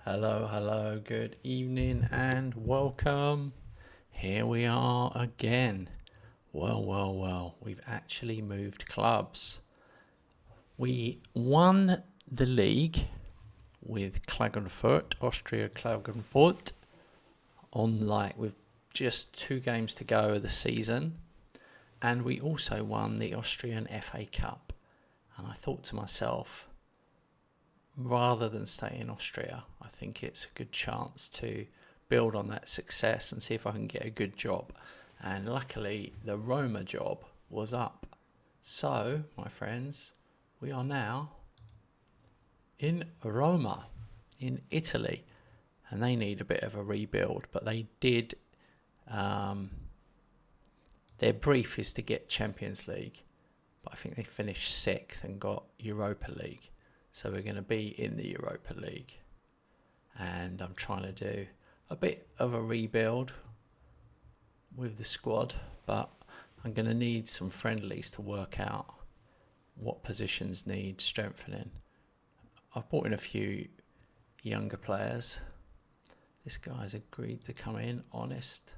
Hello, good evening and welcome. Here we are again. Well, we've actually moved clubs. We won the league with Klagenfurt, Austria Klagenfurt, with just 2 games to go of the season. And we also won the Austrian FA Cup. And I thought to myself, rather than stay in Austria, I think it's a good chance to build on that success and see if I can get a good job. And luckily, the Roma job was up. So, my friends, we are now in Roma, in Italy. And they need a bit of a rebuild, but they did. Their brief is to get Champions League, but I think they finished 6th and got Europa League. So we're going to be in the Europa League. And I'm trying to do a bit of a rebuild with the squad, but I'm going to need some friendlies to work out what positions need strengthening. I've brought in a few younger players. This guy's agreed to come in, Honest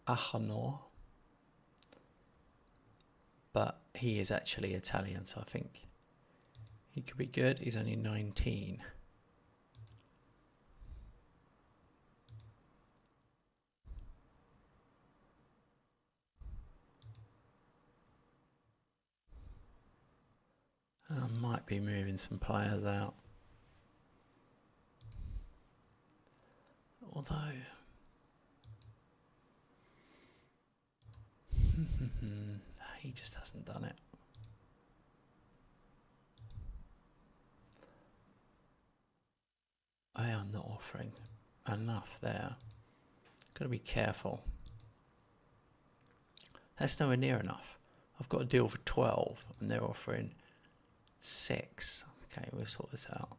Ahanor. But he is actually Italian, so I think he could be good. He's only 19. I might be moving some players out. Although he just hasn't done it. I am not offering enough there. Got to be careful. That's nowhere near enough. I've got a deal for 12 and they're offering 6. Okay, we'll sort this out.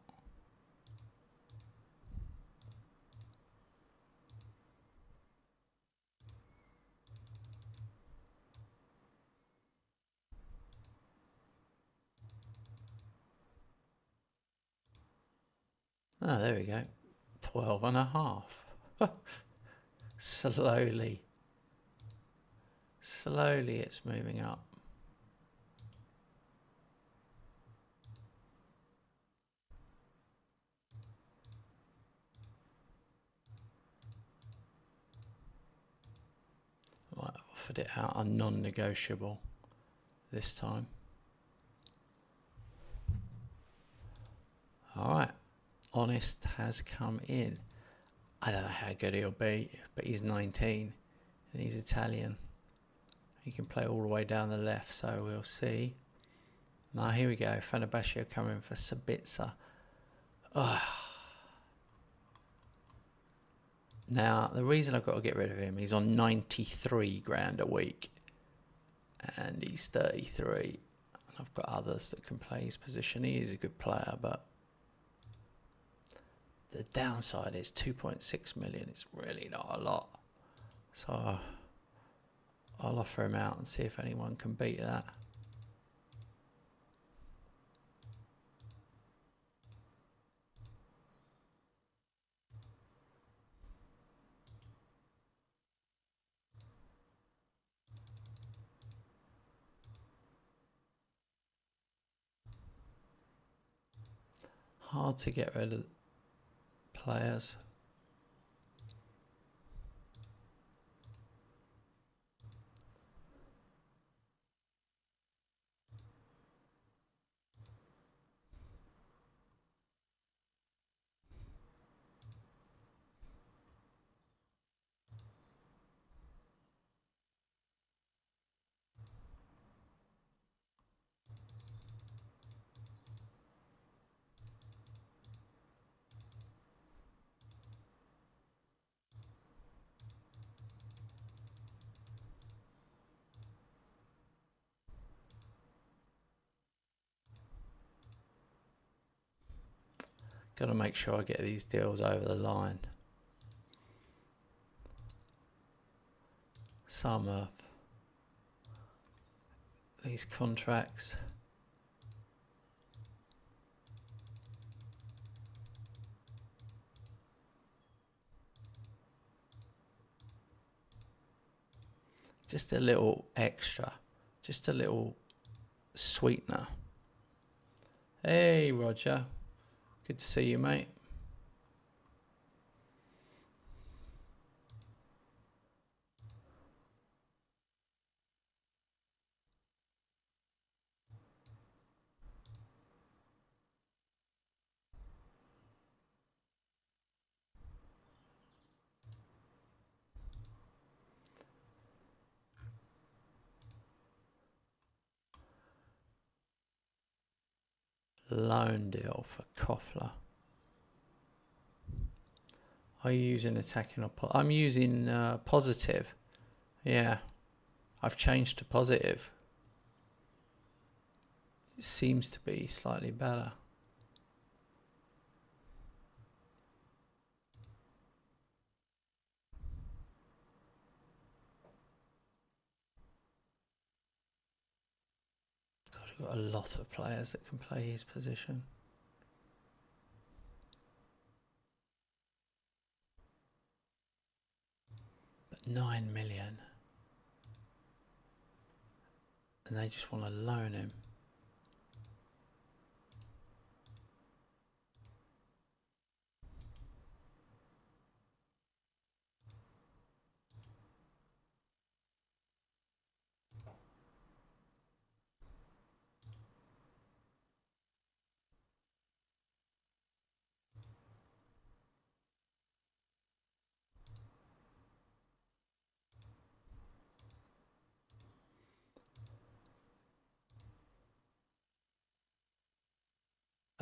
Oh, there we go. 12 and a half. Slowly it's moving up. Right, I offered it out a non-negotiable this time. Alright, Honest has come in. I don't know how good he'll be, but he's 19 and he's Italian. He can play all the way down the left, so we'll see. Now here we go, Fenerbahce coming for Sabitzer. Now the reason I've got to get rid of him, he's on 93 grand a week and he's 33. And I've got others that can play his position. He is a good player, but the downside is 2.6 million. It's really not a lot. So I'll offer him out and see if anyone can beat that. Hard to get rid of players. Got to make sure I get these deals over the line. Some of these contracts Just a little extra. Just a little sweetener. Hey, Roger. Good to see you, mate. Loan deal for Koffler. Are you using attacking or I'm using positive. Yeah, I've changed to positive. It seems to be slightly better. God, we've got a lot of players that can play his position. But 9 million. And they just want to loan him.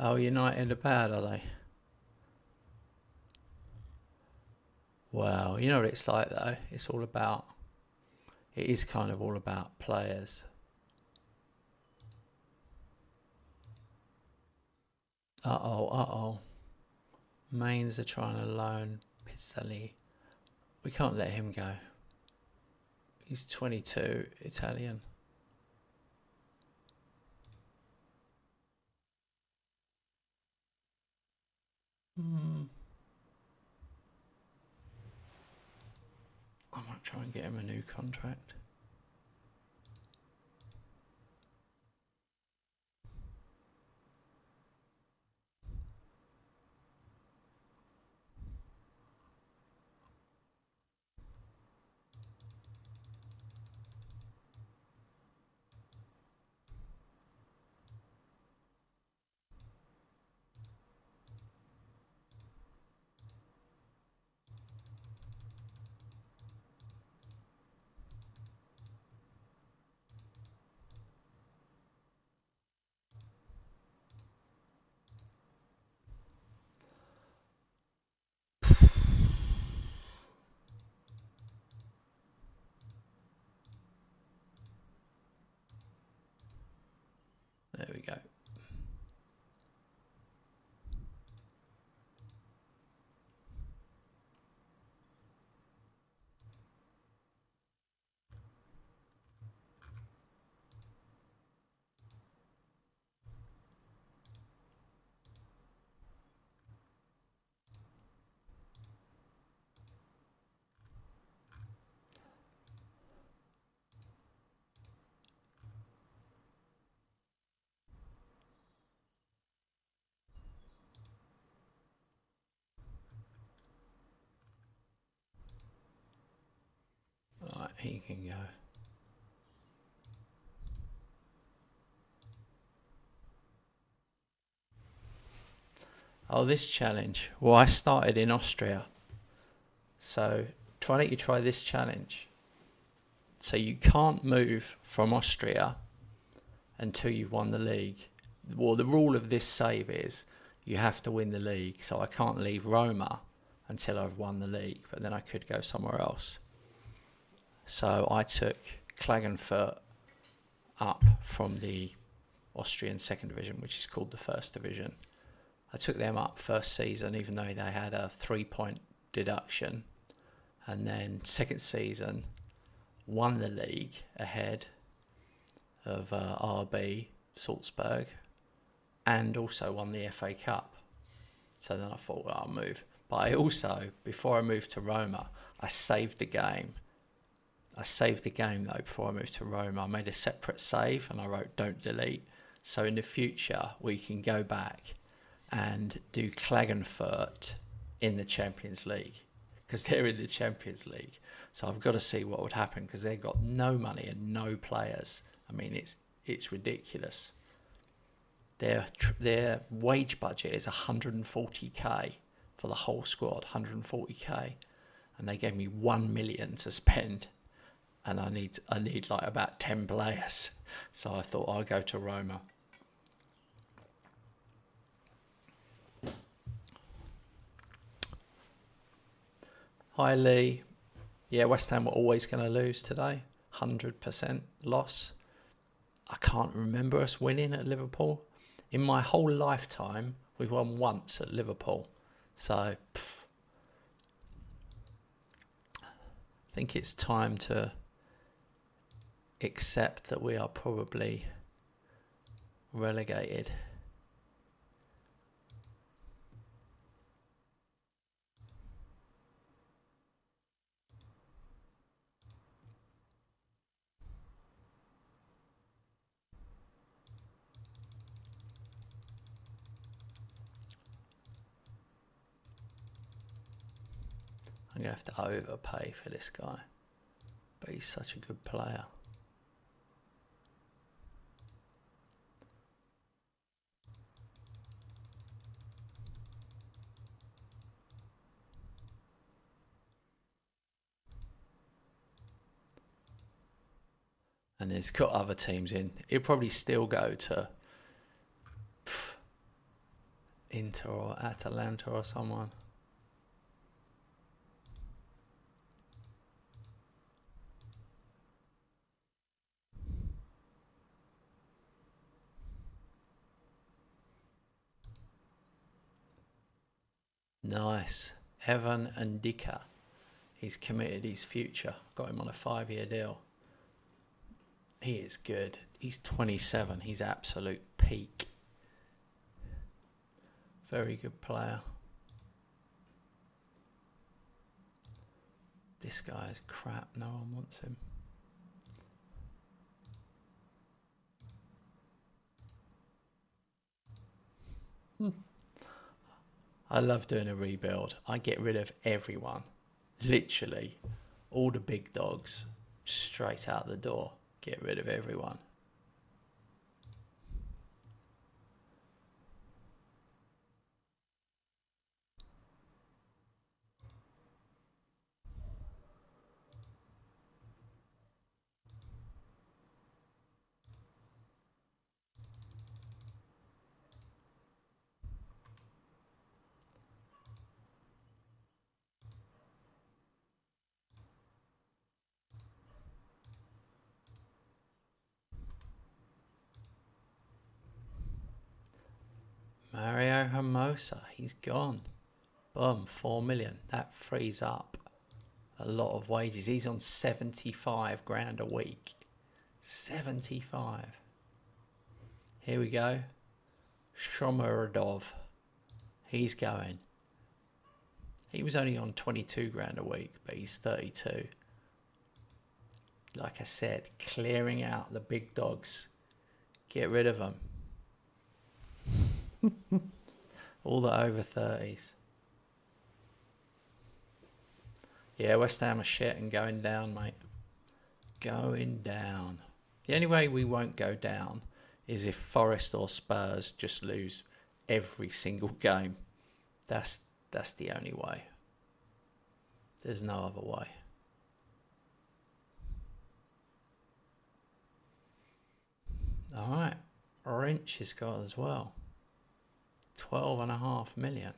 Oh, United are bad, are they? Well, you know what it's like though. It's all about, it is kind of all about players. Uh-oh. Mainz are trying to loan Pizzali. We can't let him go. He's 22, Italian. I might try and get him a new contract. There we go. Right, he can go. Oh, this challenge. Well, I started in Austria. So why don't you try this challenge? So you can't move from Austria until you've won the league. Well, the rule of this save is you have to win the league. So I can't leave Roma until I've won the league, but then I could go somewhere else. So I took Klagenfurt up from the Austrian second division, which is called the first division. I took them up first season, even though they had a 3-point deduction. And then second season, won the league ahead of RB Salzburg, and also won the FA Cup. So then I thought, well, I'll move. But I also, before I moved to Roma, I saved the game I saved the game though before I moved to Rome. I made a separate save and I wrote don't delete. So in the future we can go back and do Klagenfurt in the Champions League, because they're in the Champions League. So I've got to see what would happen, because they've got no money and no players. I mean, it's ridiculous. Their wage budget is 140k for the whole squad, 140k, and they gave me 1 million to spend, and I need like about 10 players. So I thought I'll go to Roma. Hi Lee. Yeah, West Ham were always going to lose today. 100% loss. I can't remember us winning at Liverpool. In my whole lifetime, we've won once at Liverpool. So, I think it's time to accept that we are probably relegated. I'm going to have to overpay for this guy. But he's such a good player. And he's got other teams in. He'll probably still go to Inter or Atalanta or someone. Nice. Evan and Dika. He's committed his future. Got him on a 5-year deal. He is good. He's 27. He's absolute peak. Very good player. This guy is crap. No one wants him. I love doing a rebuild. I get rid of everyone. Literally. All the big dogs. Straight out the door. Get rid of everyone. Mario Hermosa, he's gone. Boom, 4 million. That frees up a lot of wages. He's on 75 grand a week. 75. Here we go. Shomurodov. He's going. He was only on 22 grand a week, but he's 32. Like I said, clearing out the big dogs. Get rid of them. All the over 30s. Yeah, West Ham are shit and going down, mate. Going down. The only way we won't go down is if Forest or Spurs just lose every single game. That's the only way. There's no other way. Alright. Wrench has got as well. 12.5 million.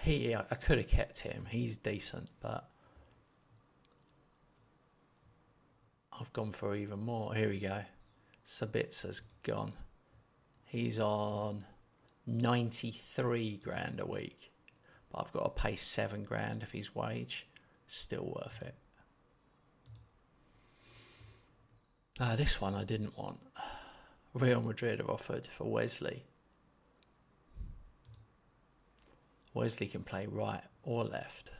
I could have kept him. He's decent, but I've gone for even more. Here we go. Sabitza's gone. He's on 93 grand a week, but I've got to pay 7 grand of his wage. Still worth it. This one I didn't want. Real Madrid have offered for Wesley. Wesley can play right or left.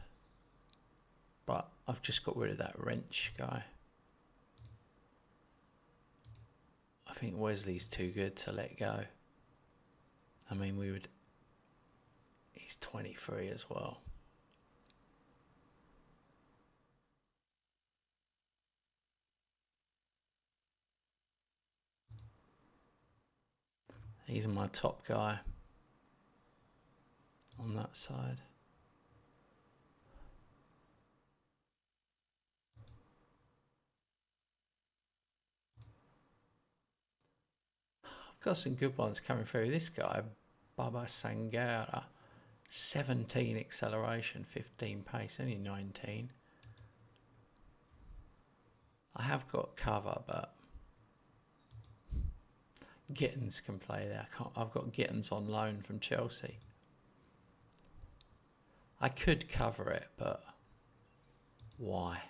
but I've just got rid of that wrench guy. I think Wesley's too good to let go. I mean, he's 23 as well. He's my top guy on that side. I've got some good ones coming through. This guy, Baba Sangara, 17 acceleration, 15 pace, only 19. I have got cover, but Gittins can play there. I've got Gittins on loan from Chelsea. I could cover it, but why?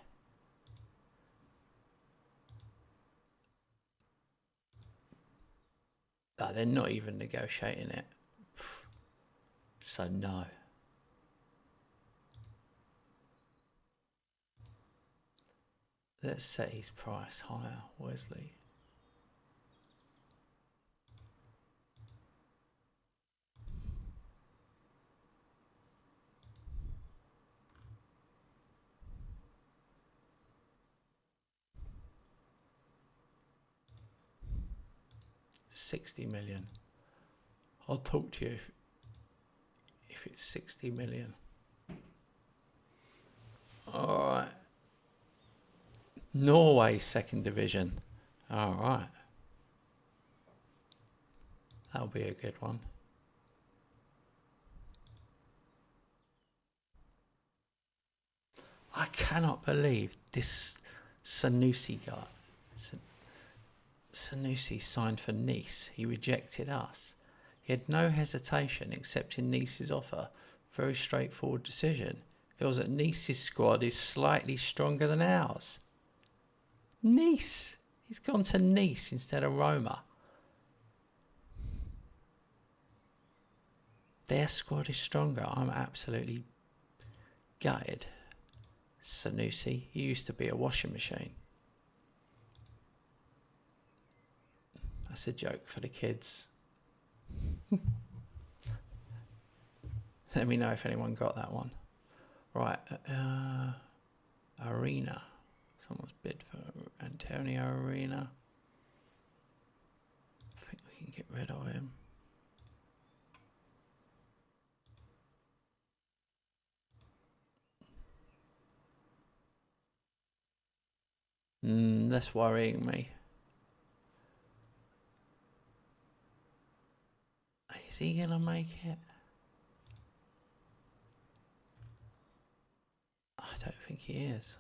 They're not even negotiating it. So no. Let's set his price higher, Wesley. $60 million. I'll talk to you if it's 60 million. All right. Norway second division. All right. That'll be a good one. I cannot believe this Sanusi guy. Sanusi signed for Nice. He rejected us. He had no hesitation accepting Nice's offer. Very straightforward decision. Feels that Nice's squad is slightly stronger than ours. Nice. He's gone to Nice instead of Roma. Their squad is stronger. I'm absolutely gutted. Sanusi, he used to be a washing machine. That's a joke for the kids. Let me know if anyone got that one. Right, Arena. Someone's bid for Antonio Arena. I think we can get rid of him. That's worrying me. Is he gonna make it? I don't think he is.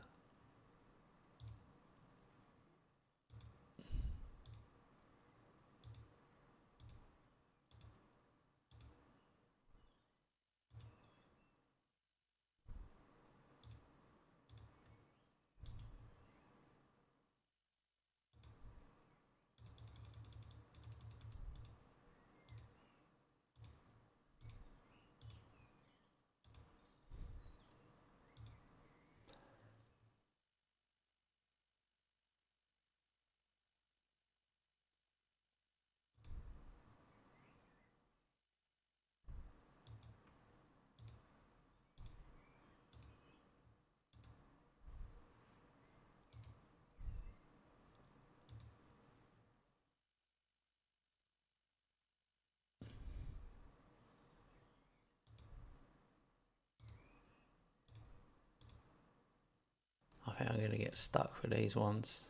I think I'm going to get stuck with these ones.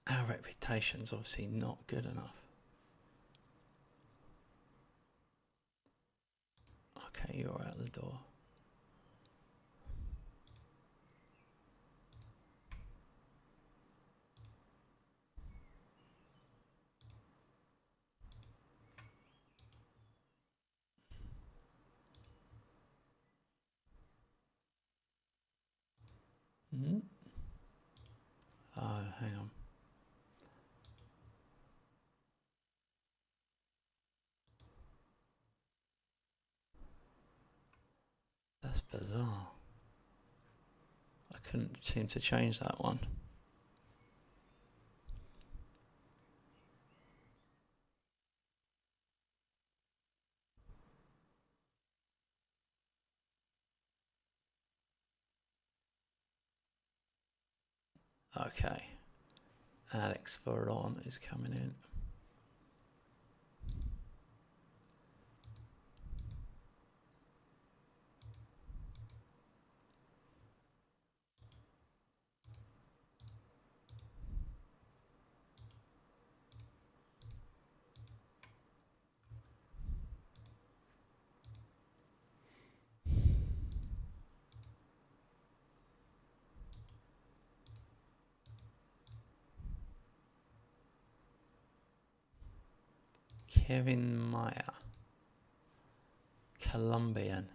Our reputation's obviously not good enough. Okay, you're out the door. Oh, hang on. That's bizarre. I couldn't seem to change that one. Okay. Alex Veron is coming in. Kevin Meyer, Colombian.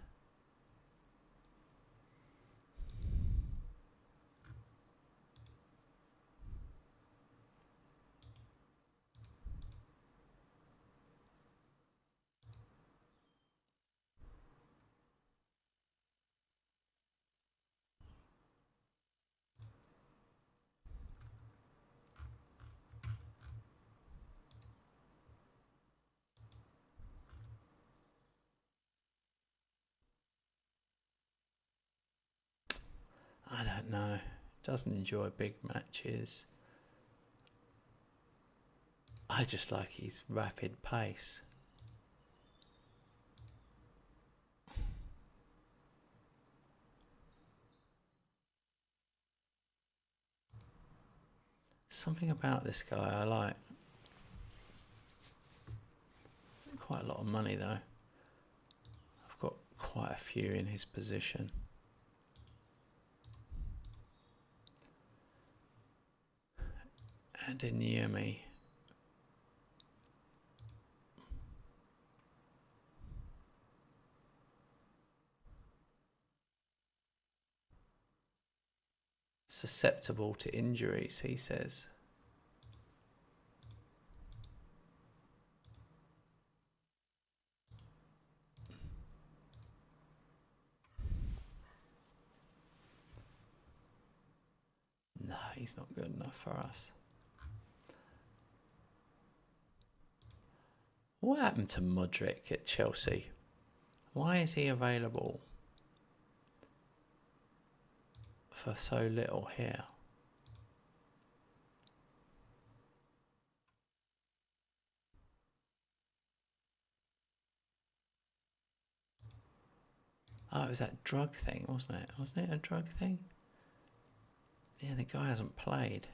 I don't know. Doesn't enjoy big matches. I just like his rapid pace. Something about this guy I like. Quite a lot of money though. I've got quite a few in his position. And in Yumi. Susceptible to injuries, he says. No, he's not good enough for us. What happened to Mudryk at Chelsea? Why is he available for so little here? Oh, it was that drug thing, wasn't it? Wasn't it a drug thing? Yeah, the guy hasn't played.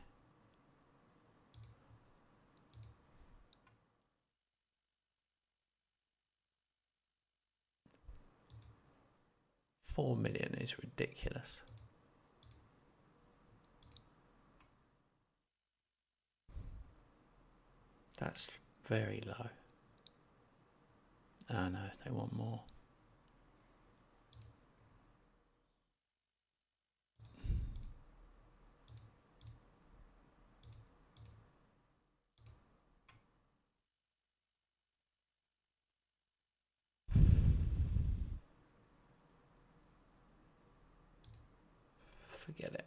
$4 million is ridiculous. That's very low. Oh no, they want more. Forget it.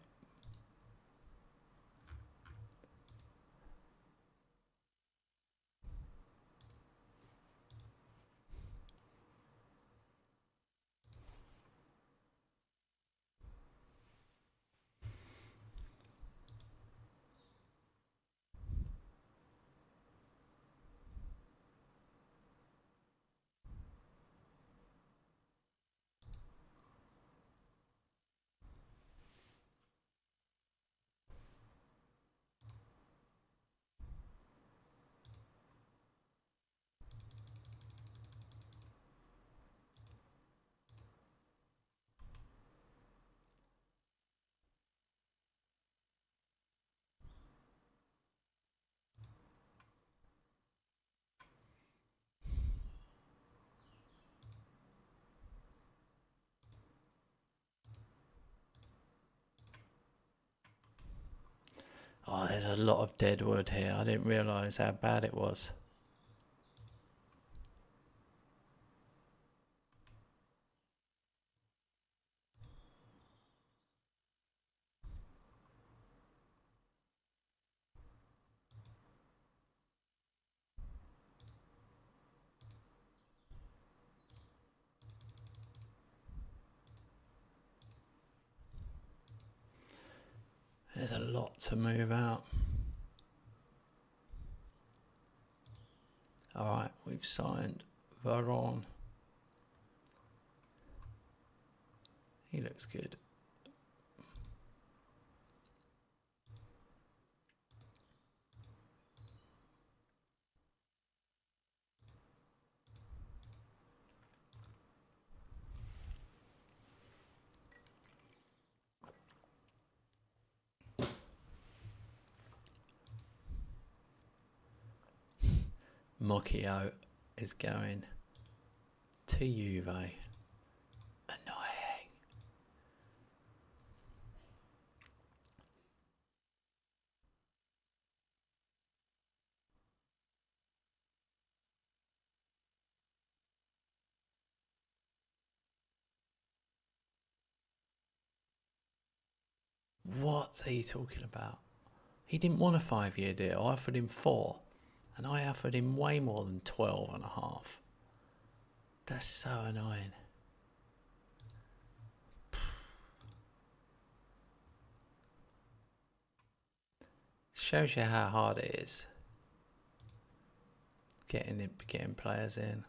Oh, there's a lot of dead wood here. I didn't realise how bad it was. There's a lot to move out. Alright, we've signed Varon. He looks good. Mocchio is going to Juve. Annoying. What's he talking about? He didn't want a 5-year deal. I offered him 4. And I offered him way more than 12 and a half. That's so annoying. Shows you how hard it is getting players in.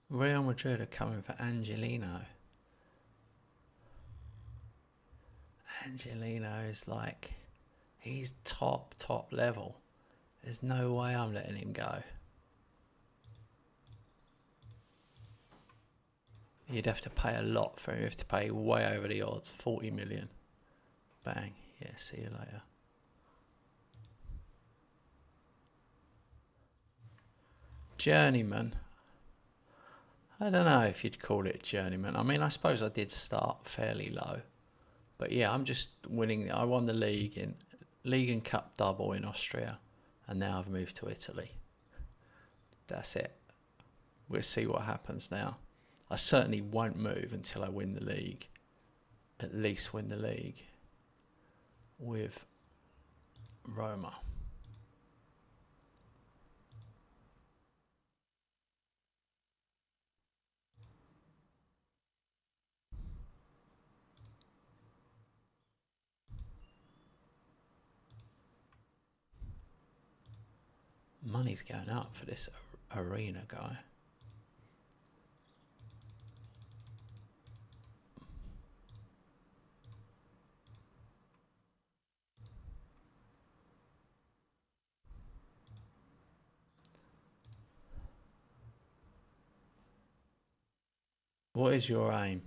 Real Madrid are coming for Angelino. Angelino is like, he's top level. There's no way I'm letting him go. You'd have to pay a lot for him. You have to pay way over the odds. 40 million. Bang. Yeah, see you later. Journeyman. I don't know if you'd call it journeyman. I mean, I suppose I did start fairly low. But yeah, I'm just winning. I won the league and cup double in Austria. And now I've moved to Italy. That's it. We'll see what happens now. I certainly won't move until I win the league. At least win the league with Roma. Money's going up for this arena guy. What is your aim?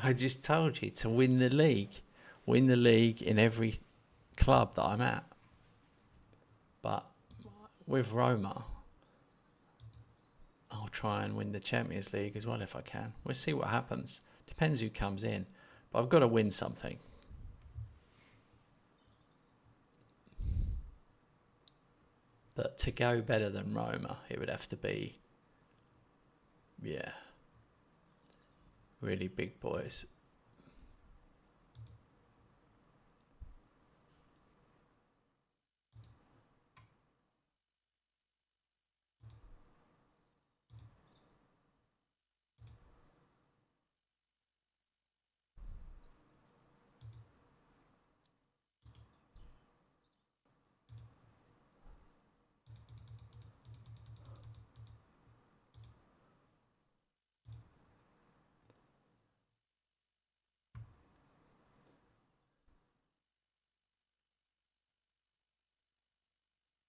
I just told you to win the league. Win the league in every club that I'm at. But with Roma, I'll try and win the Champions League as well if I can. We'll see what happens. Depends who comes in. But I've got to win something. But to go better than Roma, it would have to be, yeah, really big boys.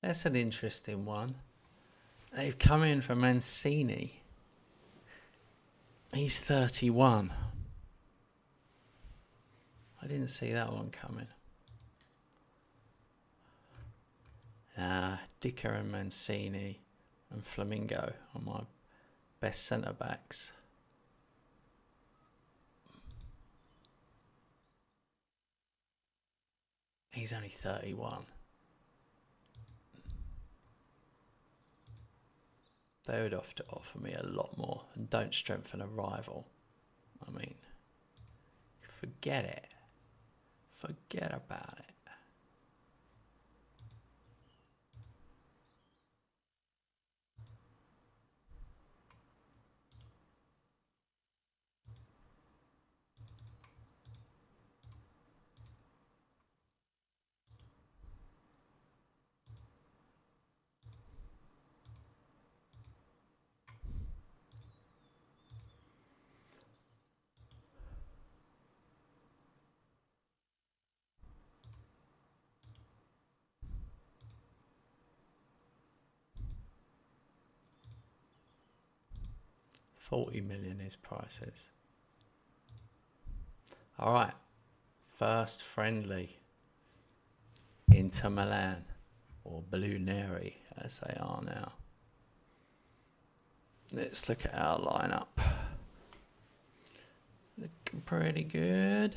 That's an interesting one. They've come in for Mancini. He's 31. didn't see that one coming. Dicker and Mancini and Flamingo are my best centre backs. He's only 31. They would have to offer me a lot more, and don't strengthen a rival. I mean, forget it. Forget about it. $40 million his prices. All right, first friendly. Inter Milan, or Blue Neri as they are now. Let's look at our lineup. Looking pretty good.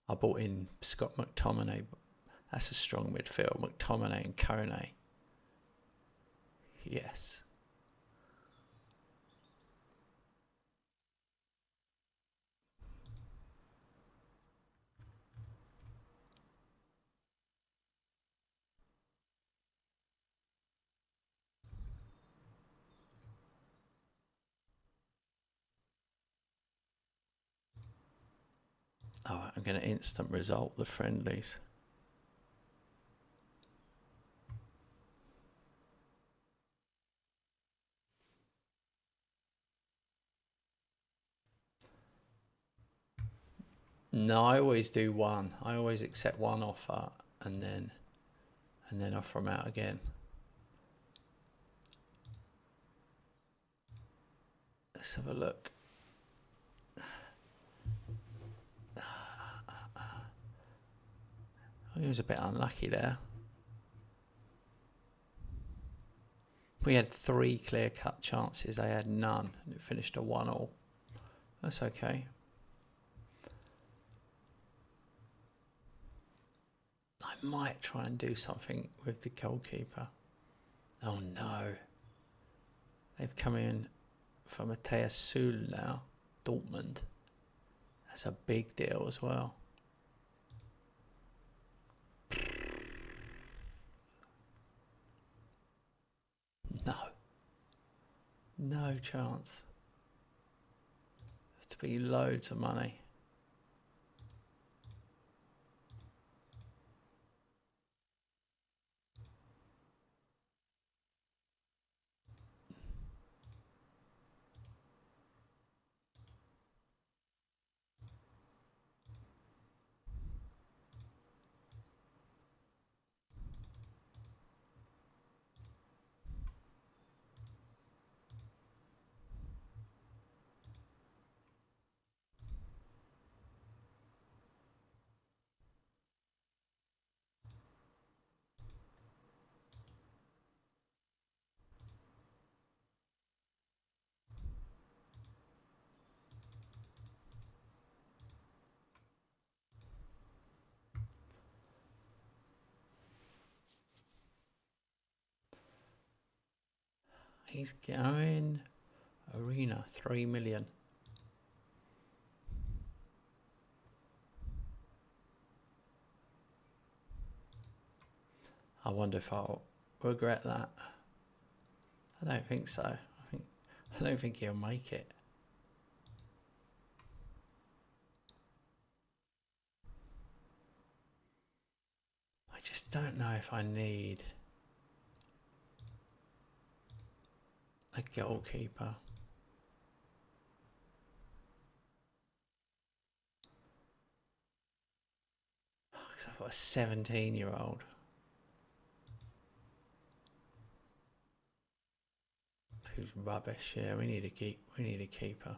I bought in Scott McTominay. That's a strong midfield. McTominay and Kone. Yes. Alright, I'm going to instant result the friendlies. No, I always do one. I always accept one offer and then offer them out again. Let's have a look. He was a bit unlucky there. We had 3 clear-cut chances. They had none, and it finished a 1-1. That's okay. I might try and do something with the goalkeeper. Oh no. They've come in for Matthias Sul now, Dortmund. That's a big deal as well. No. No chance. Has to be loads of money. He's going Arena, 3 million. I wonder if I'll regret that. I don't think so. I don't think he'll make it. I just don't know if I need a goalkeeper. Because I've got a 17-year-old. who's rubbish. Yeah, we need a keeper.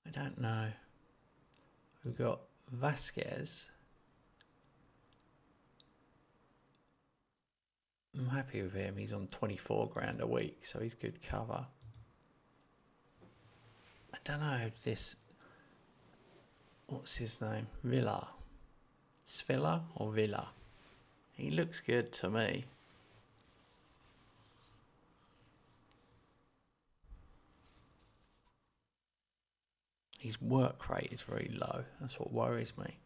I don't know. We've got Vasquez. I'm happy with him. He's on 24 grand a week, so he's good cover. I don't know this. What's his name? Villa. Svilla or Villa? He looks good to me. His work rate is very low. That's what worries me.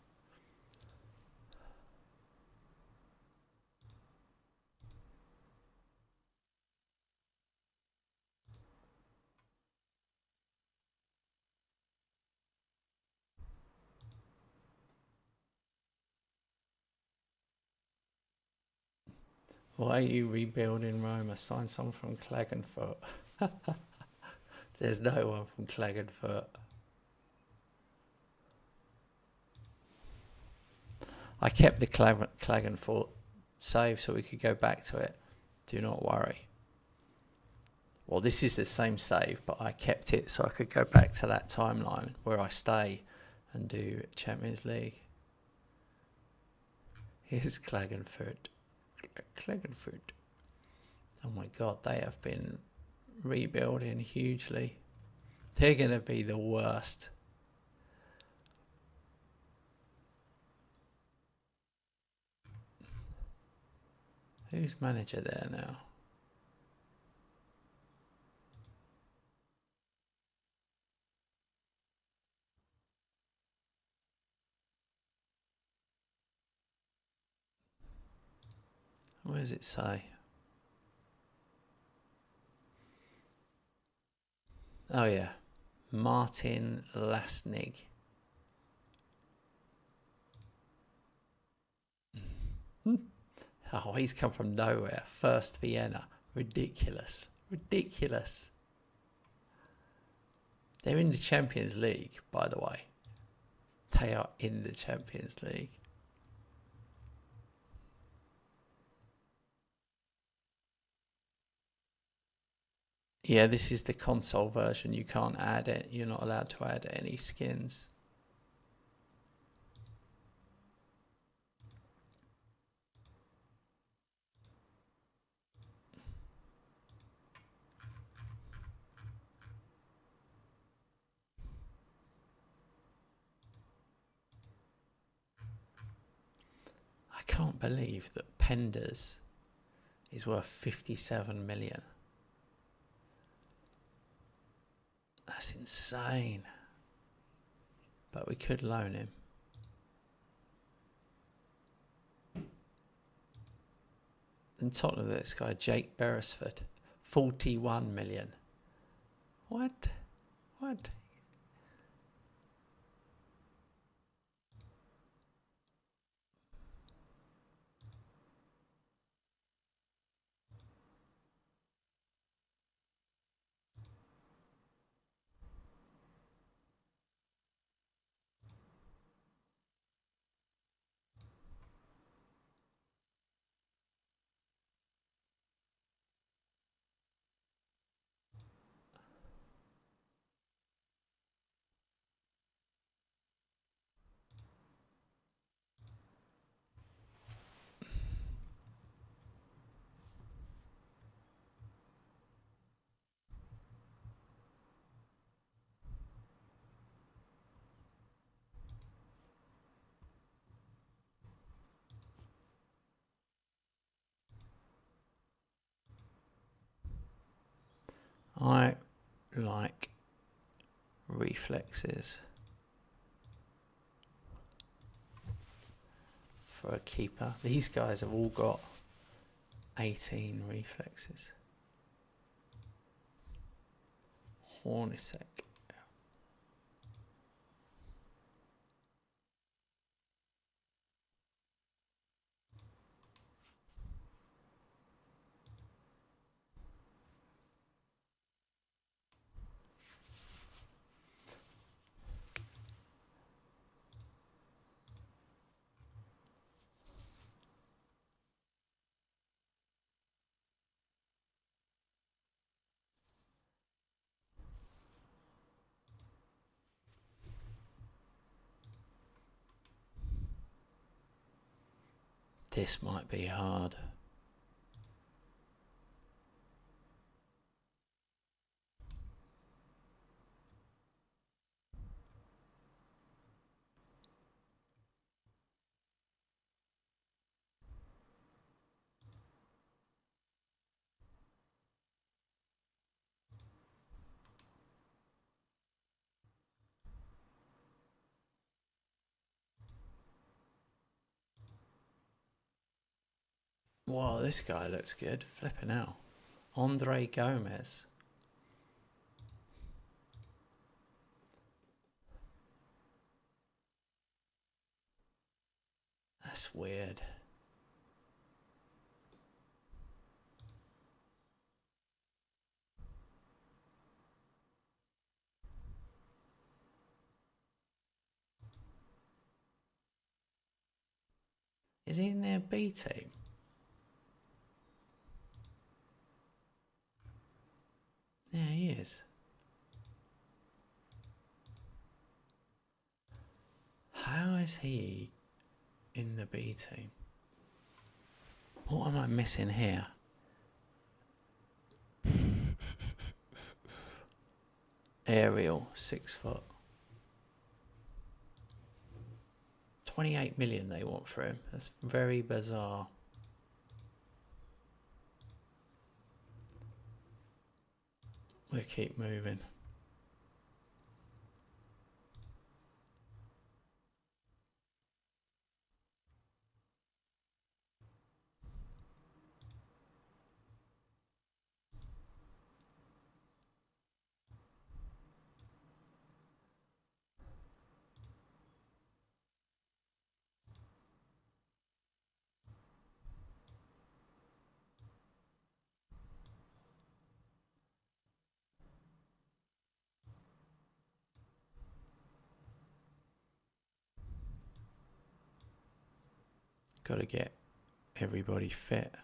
Why are you rebuilding Roma? Sign someone from Klagenfurt. There's no one from Klagenfurt. I kept the Klagenfurt save so we could go back to it. Do not worry. Well, this is the same save, but I kept it so I could go back to that timeline where I stay and do Champions League. Here's Klagenfurt. Klagenfurt. Oh my God, they have been rebuilding hugely. They're going to be the worst. Who's manager there now? What does it say? Oh yeah, Martin Lasnig. Oh, he's come from nowhere. First Vienna. Ridiculous. Ridiculous. They're in the Champions League, by the way. They are in the Champions League. Yeah, this is the console version. You can't add it. You're not allowed to add any skins. I can't believe that Penders is worth 57 million. That's insane. But we could loan him. And top of this guy, Jake Beresford, 41 million. What? What? I like reflexes for a keeper. These guys have all got 18 reflexes. Hornacek. This might be hard. Wow, this guy looks good. Flipping out. Andre Gomez. That's weird. Is he in their B team? Yeah, he is. How is he in the B team? What am I missing here? Aerial, 6 foot. 28 million they want for him. That's very bizarre. We'll keep moving. Got to get everybody fit.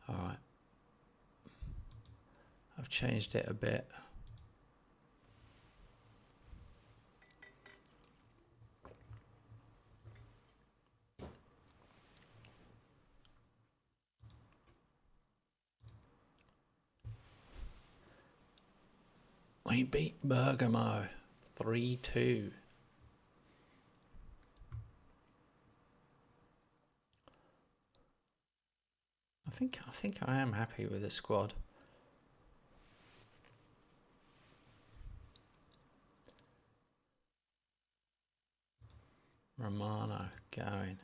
Alright. I've changed it a bit. We beat Bergamo 3-2. I think I am happy with the squad. Romano going.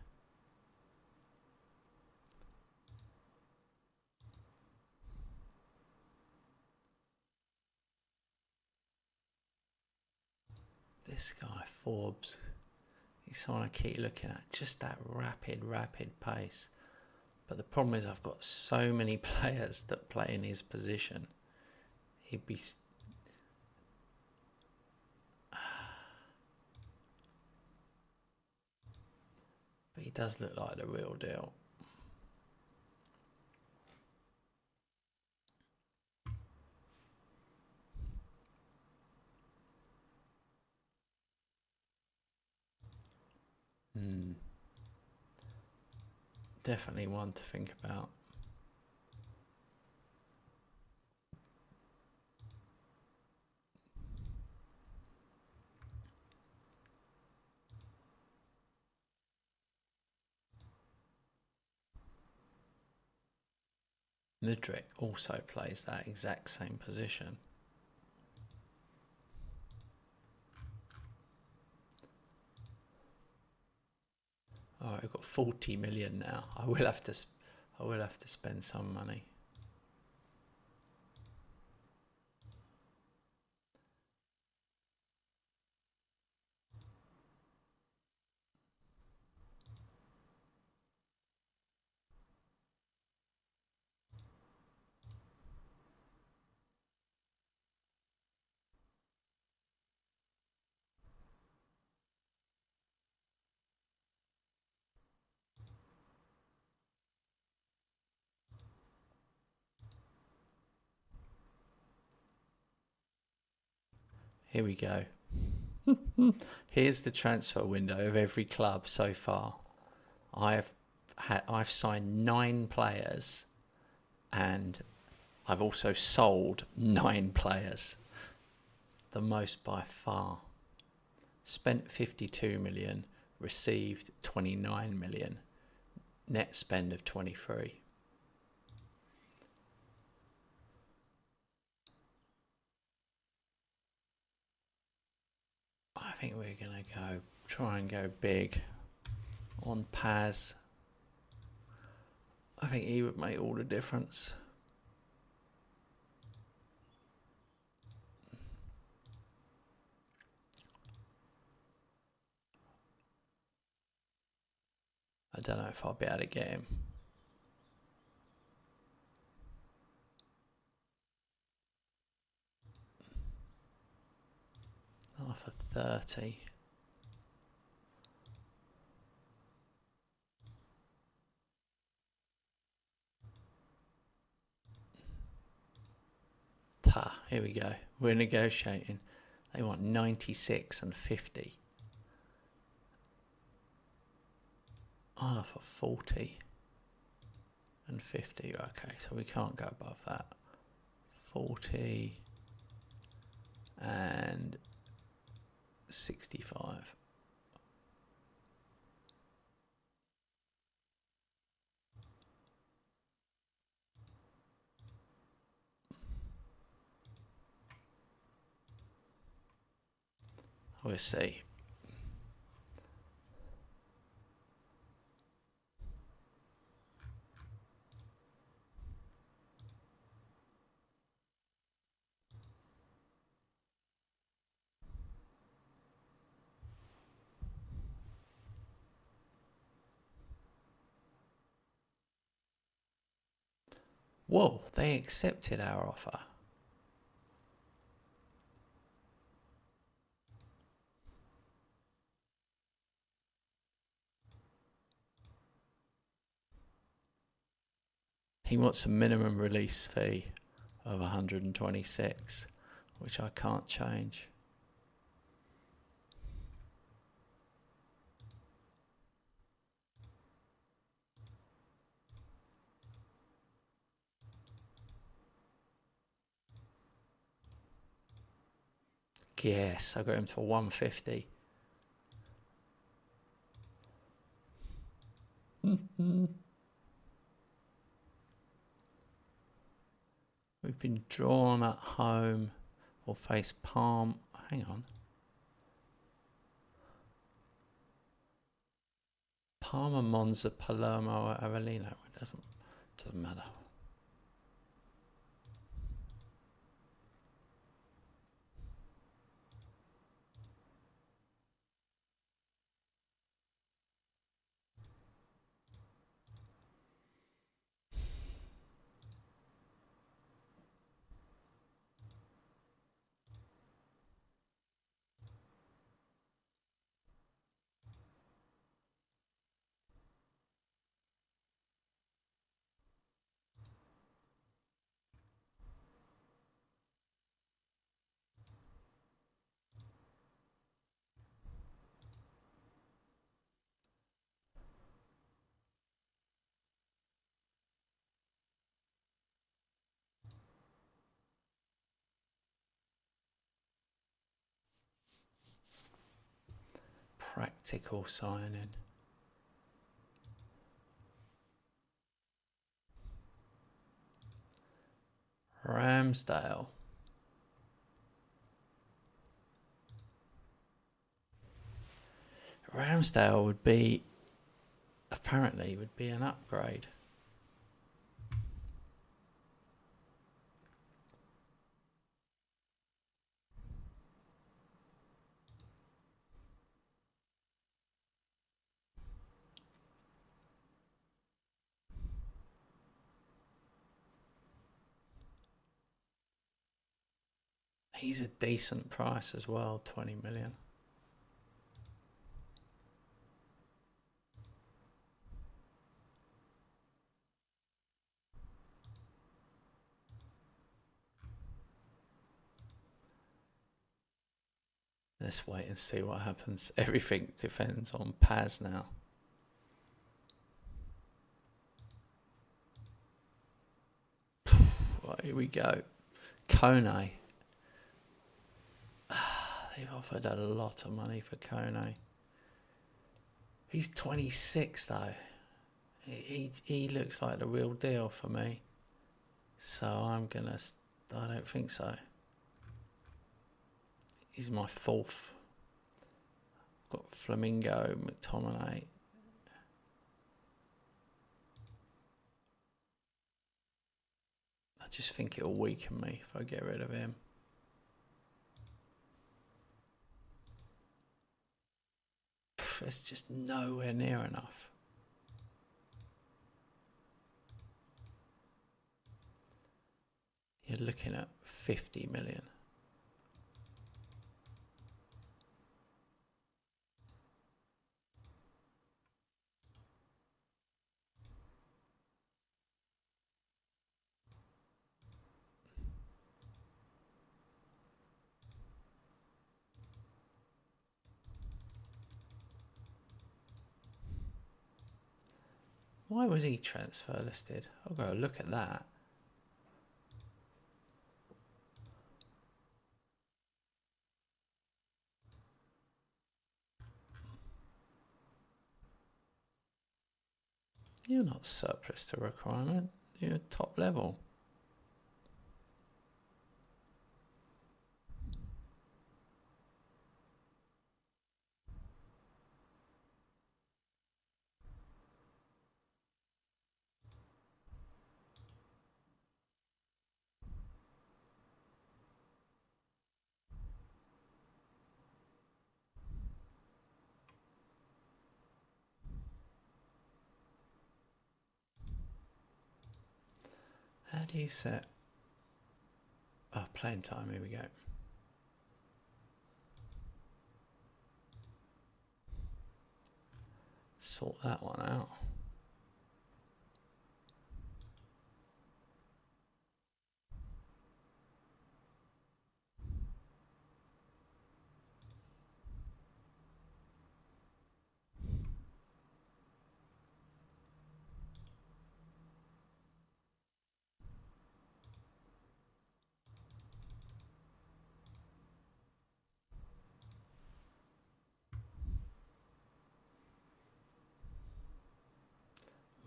This guy, Forbes, he's someone I keep looking at. Just that rapid pace. But the problem is I've got so many players that play in his position. He'd be... But he does look like the real deal. Definitely one to think about. Mudryk also plays that exact same position. All right, we've got 40 million now. I will have to spend some money. Here we go. Here's the transfer window of every club so far. I've signed 9 players, and I've also sold 9 players. The most by far. Spent 52 million, received 29 million. Net spend of 23. I think we're going to try and go big on Paz. I think he would make all the difference. I don't know if I'll be able to get him. Oh, for 30. Here we go. We're negotiating. They want 96 and 50. I'll offer 40 and 50. Okay, so we can't go above that. 40 and 65. We'll see. Whoa, they accepted our offer. He wants a minimum release fee of 126, which I can't change. Yes, I got him for 150. We've been drawn at home. We'll face Palm. Hang on. Parma, Monza, Palermo, Avellino. It doesn't matter. Practical signing. Ramsdale. Ramsdale would be, apparently, would be an upgrade. He's a decent price as well, 20 million. Let's wait and see what happens. Everything depends on Paz now. Well, here we go. Kone. They've offered a lot of money for Kone. He's 26 though. He looks like the real deal for me. So I don't think so. He's my fourth. Got Flamingo, McTominay. I just think it'll weaken me if I get rid of him. It's just nowhere near enough. You're looking at 50 million. Why was he transfer listed? I'll go look at that. You're not surplus to requirement. You're top level. How do you set? Oh, playing time. Here we go. Sort that one out.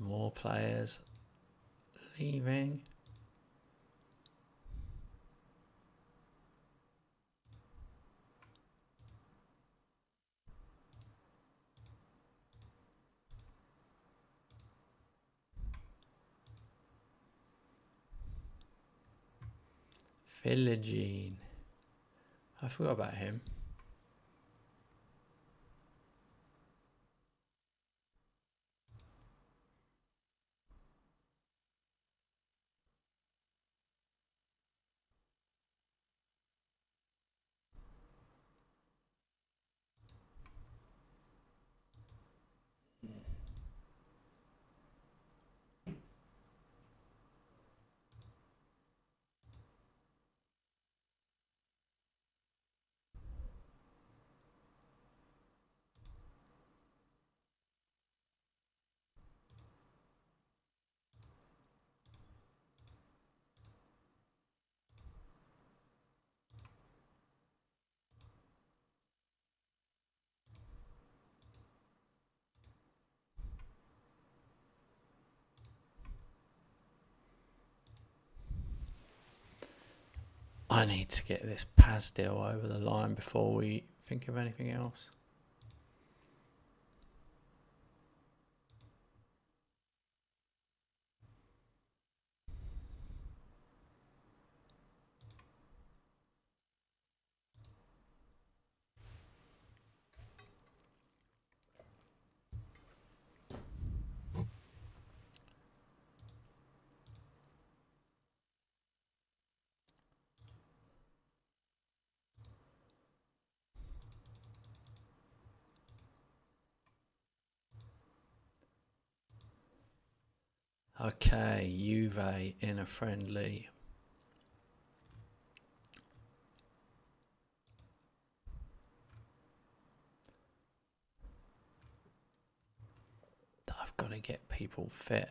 More players leaving. Philogene. I forgot about him. I need to get this Paz deal over the line before we think of anything else. Okay, Juve in a friendly. I've got to get people fit.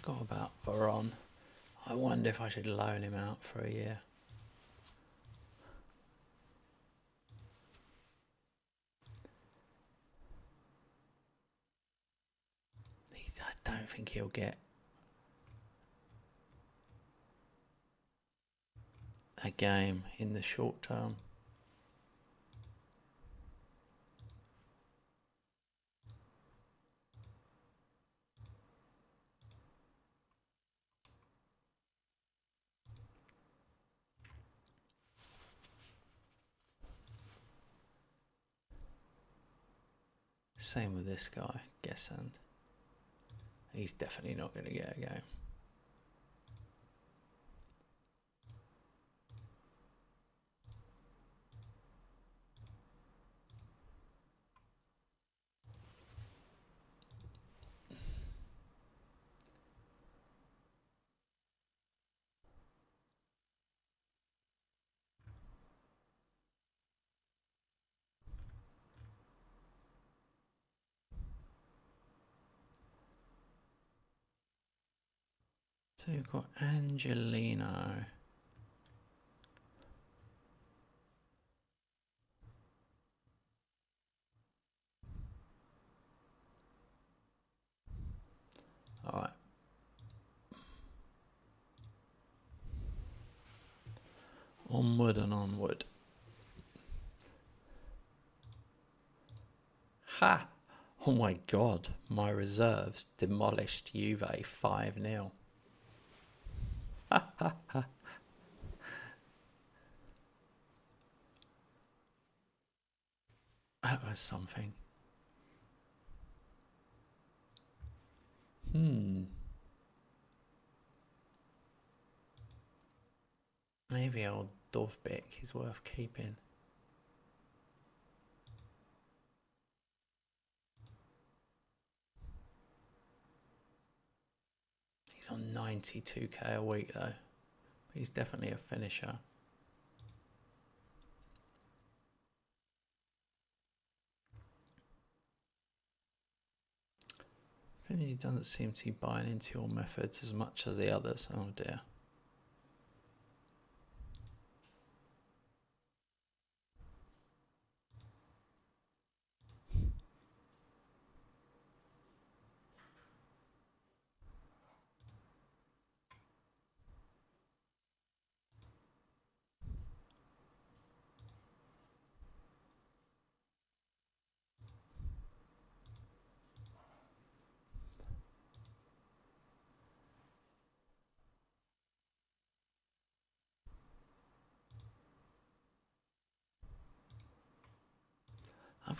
Forgot about Veron. I wonder if I should loan him out for a year. I don't think he'll get a game in the short term. Same with this guy, Gesand. He's definitely not going to get a game. So you've got Angelino. All right. Onward and onward. Ha! Oh my god, my reserves demolished Juve 5-0. That was something. Maybe old Dovbik is worth keeping. He's on 92k a week though. He's definitely a finisher. He doesn't seem to be buying into your methods as much as the others. Oh dear.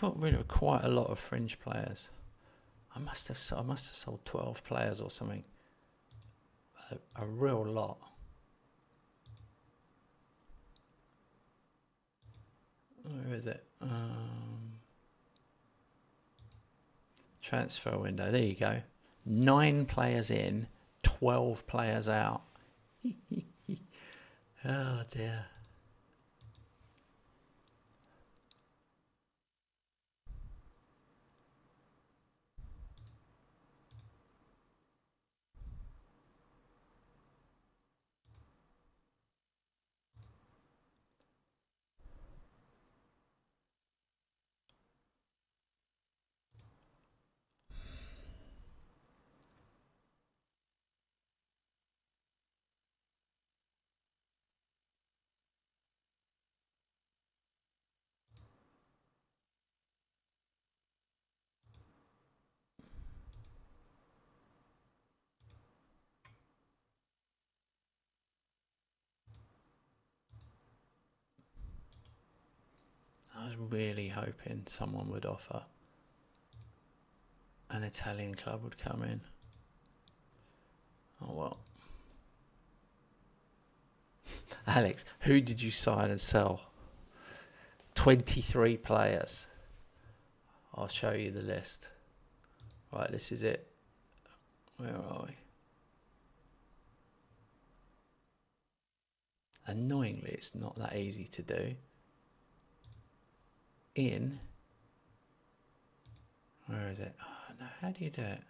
got rid of quite a lot of fringe players. I must have sold 12 players or something. A real lot. Where is it? Transfer window. There you go. 9 players in, 12 players out. Oh dear. I was really hoping someone would offer. An Italian club would come in. Oh well. Alex, who did you sign and sell? 23 players. I'll show you the list. Right, this is it. Where are we? Annoyingly, it's not that easy to do. Where is it? Oh, no, how do you do it?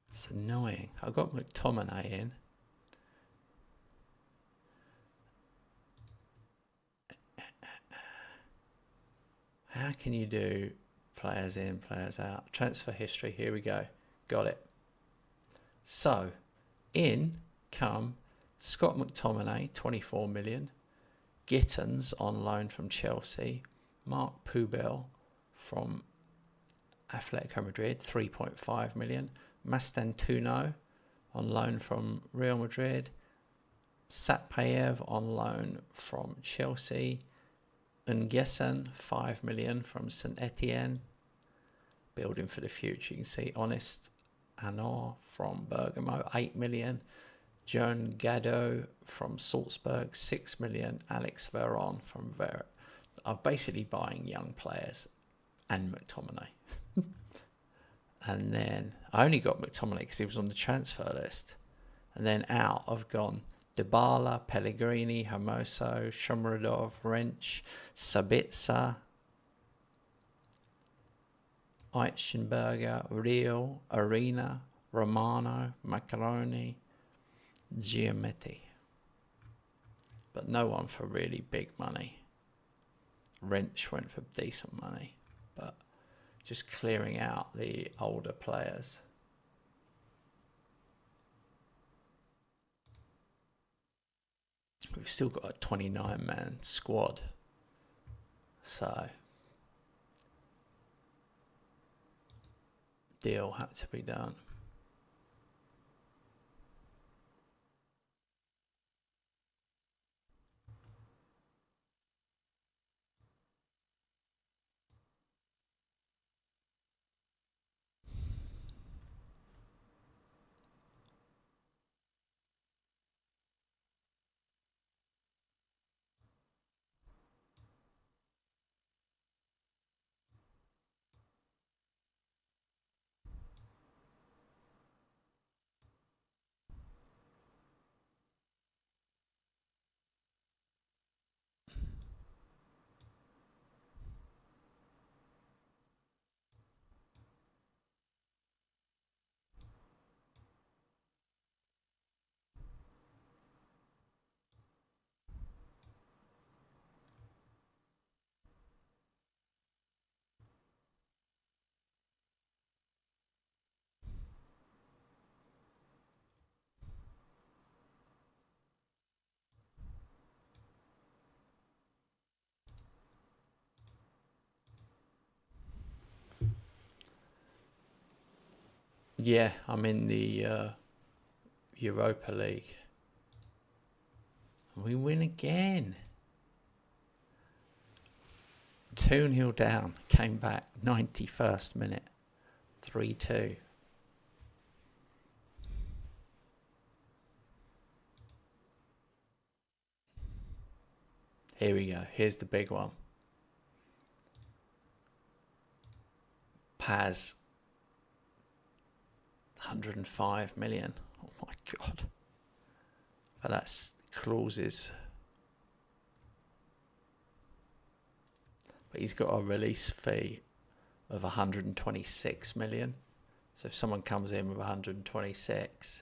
It's annoying. I got McTominay in. How can you do players in, players out? Transfer history, here we go. Got it. So, in come Scott McTominay, 24 million. Gittins on loan from Chelsea. Mark Pubel from Atletico Madrid, 3.5 million. Mastantuono on loan from Real Madrid. Satpayev on loan from Chelsea. Nguesen, 5 million from St Etienne. Building for the future. You can see Honest Anor from Bergamo, 8 million. Joan Gadot from Salzburg, 6 million. Alex Veron from Ver. I'm basically buying young players and McTominay. And then I only got McTominay because he was on the transfer list. And then out, I've gone Dybala, Pellegrini, Hermoso, Shomurodov, Wrench, Sabitzer, Eichenberger, Real, Arena, Romano, Macaroni, Giametti. But no one for really big money. Wrench went for decent money. But just clearing out the older players. We've still got a 29-man squad. So, deal had to be done. Yeah, I'm in the Europa League. We win again. 2-0 down. Came back 91st minute. 3-2. Here we go. Here's the big one. Paz. 105 million. Oh my God. But that's clauses. But he's got a release fee of 126 million. So if someone comes in with 126,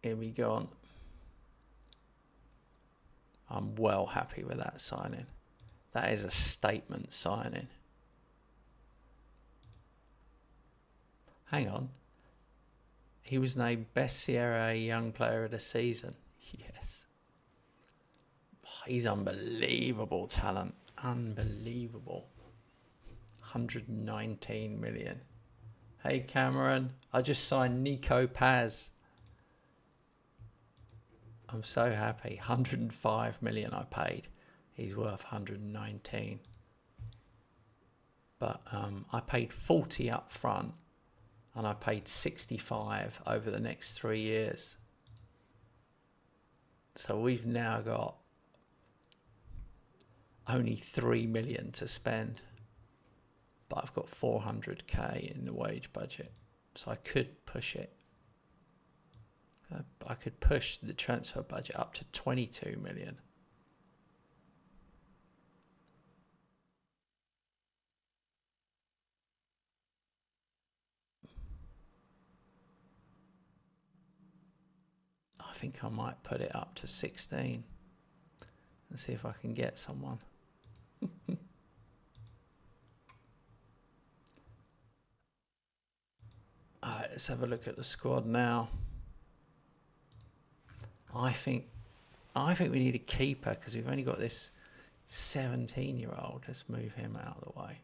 here we go on. I'm well happy with that signing. That is a statement signing. Hang on. He was named Best Sierra Young Player of the Season. Yes. He's unbelievable talent. Unbelievable. 119 million. Hey Cameron, I just signed Nico Paz. I'm so happy. 105 million I paid. He's worth 119. But I paid 40 up front and I paid 65 over the next 3 years. So we've now got only 3 million to spend. But I've got 400k in the wage budget. So I could push it. I could push the transfer budget up to 22 million. I think I might put it up to 16 and see if I can get someone. Alright, let's have a look at the squad now. I think we need a keeper because we've only got this 17-year-old. Let's move him out of the way.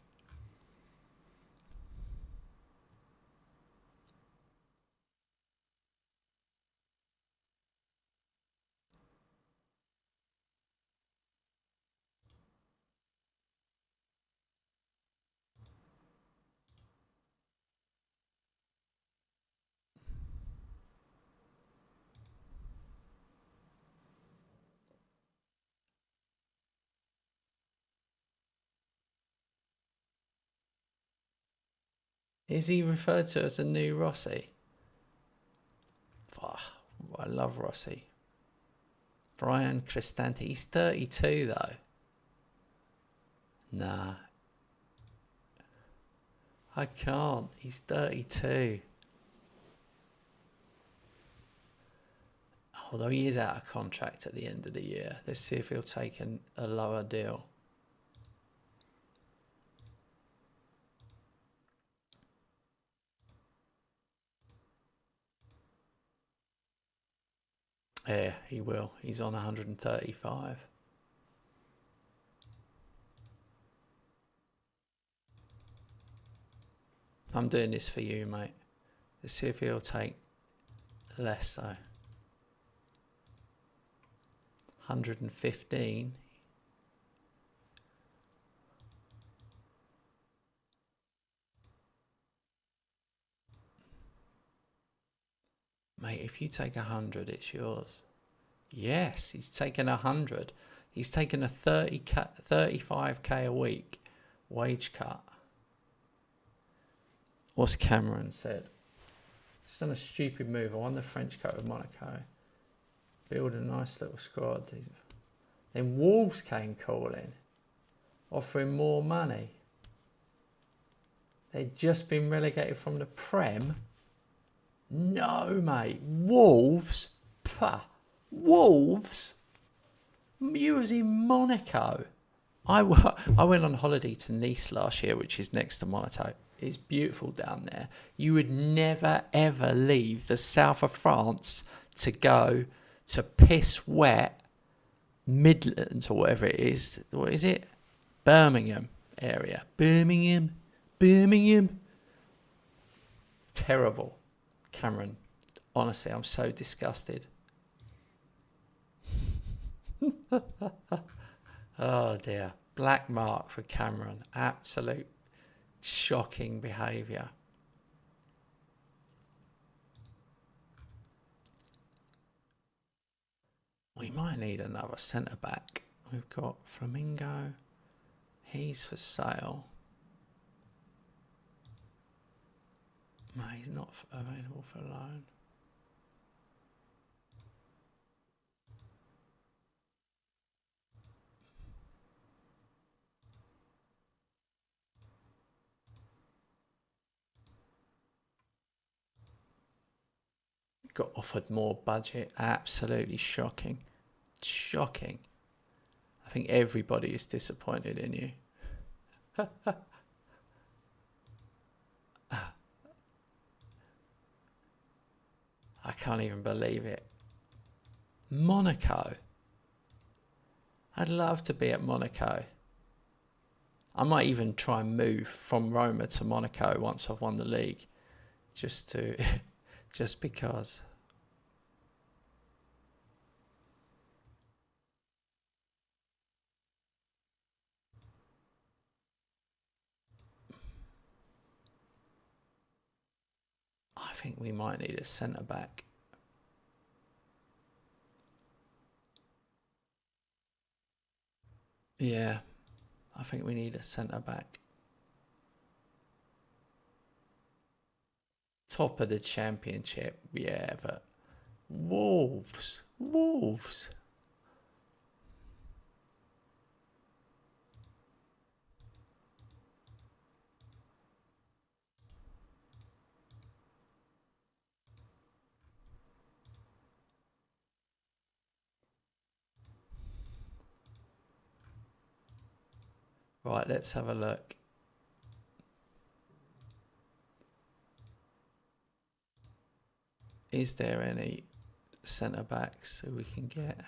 Is he referred to as a new Rossi? Oh, I love Rossi. Brian Cristante. He's 32 though. Nah. I can't. He's 32. Although he is out of contract at the end of the year. Let's see if he'll take a lower deal. Yeah, he will. He's on 135. I'm doing this for you, mate. Let's see if he'll take less, though. 115. Mate, if you take 100, it's yours. Yes, he's taken 100. He's taken a 35k a week wage cut. What's Cameron said? Just done a stupid move. I won the French Cup with Monaco. Build a nice little squad. Then Wolves came calling, offering more money. They'd just been relegated from the Prem. No, mate. Wolves? Pah. Wolves? You was in Monaco. I went on holiday to Nice last year, which is next to Monaco. It's beautiful down there. You would never, ever leave the south of France to go to piss wet Midlands or whatever it is. What is it? Birmingham area. Birmingham. Birmingham. Terrible. Cameron, honestly, I'm so disgusted. Oh dear. Black mark for Cameron. Absolute shocking behaviour. We might need another centre back. We've got Flamingo. He's for sale. No, he's not available for loan. Got offered more budget. Absolutely shocking. Shocking. I think everybody is disappointed in you. I can't even believe it. Monaco. I'd love to be at Monaco. I might even try and move from Roma to Monaco once I've won the league. Just because. I think we might need a centre back. Yeah, I think we need a centre back. Top of the championship, yeah, but Wolves. Right, let's have a look. Is there any centre backs that we can get?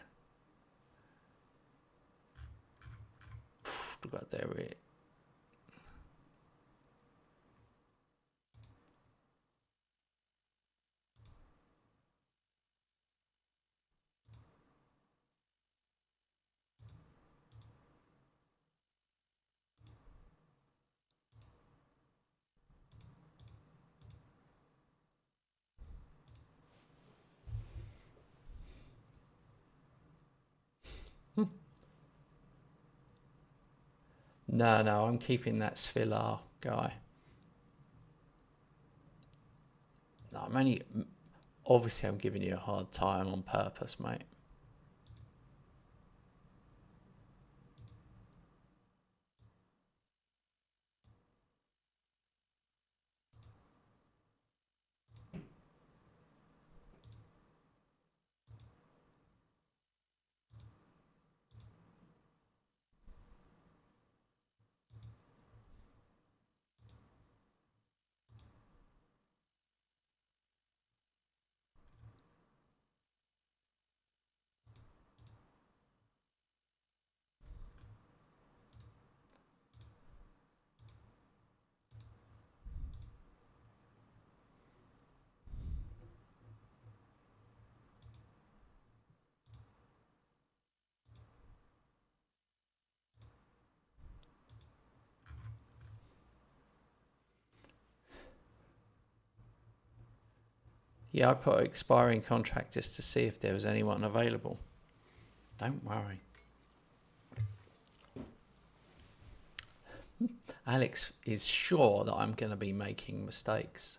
Got there it. No, I'm keeping that Svilar guy. No, obviously I'm giving you a hard time on purpose, mate. Yeah, I put an expiring contract just to see if there was anyone available. Don't worry. Alex is sure that I'm going to be making mistakes.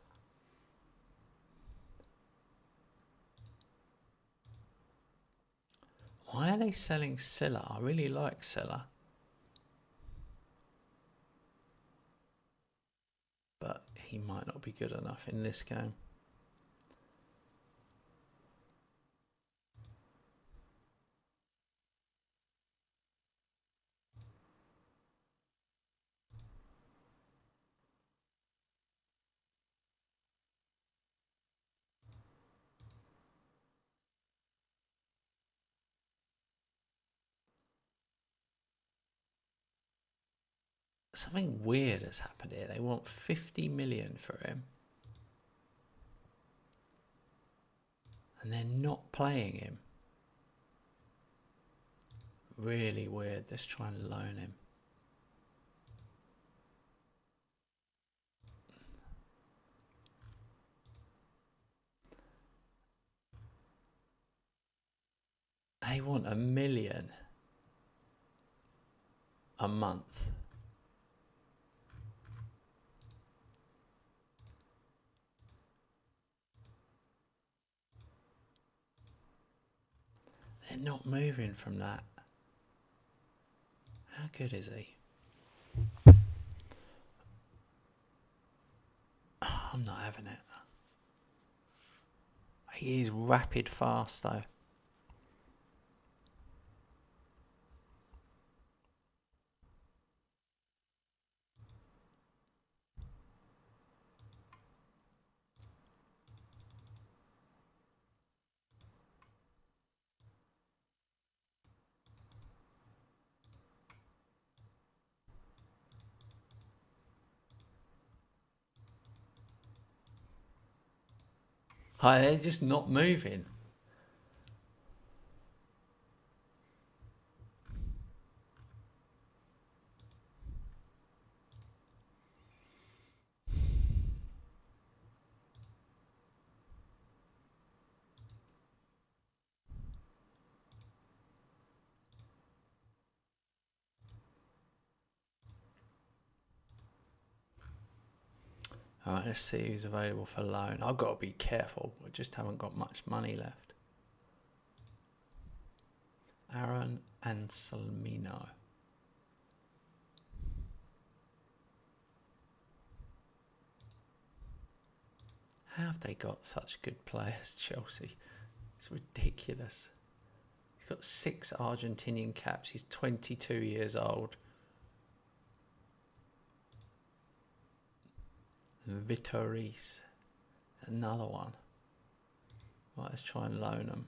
Why are they selling Silla? I really like Silla. But he might not be good enough in this game. Something weird has happened here. They want 50 million for him. And they're not playing him. Really weird. Let's try and loan him. They want 1 million a month. They're not moving from that. How good is he? Oh, I'm not having it. He is rapid fast though. Hi, they're just not moving. Alright, let's see who's available for loan. I've got to be careful. I just haven't got much money left. Aaron Anselmino. How have they got such good players, Chelsea? It's ridiculous. He's got 6 Argentinian caps. He's 22 years old. Vitoris, another one. Right, let's try and loan them.